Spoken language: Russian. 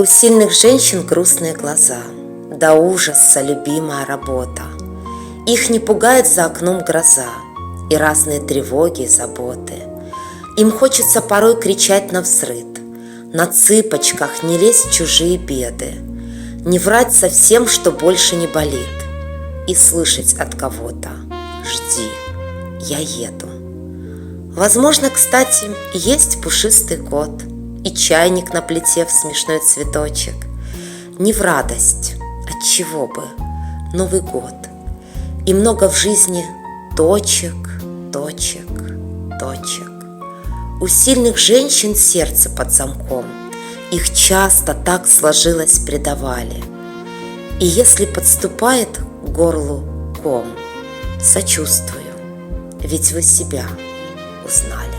У сильных женщин грустные глаза, до ужаса любимая работа. Их не пугает за окном гроза и разные тревоги и заботы. Им хочется порой кричать навзрыд, на цыпочках не лезть в чужие беды, не врать совсем, что больше не болит, и слышать от кого-то: «Жди, я еду». Возможно, кстати, есть пушистый кот и чайник на плите в смешной цветочек. Не в радость, отчего бы, Новый год. И много в жизни точек, точек, точек. У сильных женщин сердце под замком, их часто так сложилось предавали. И если подступает к горлу ком, сочувствую, ведь вы себя узнали.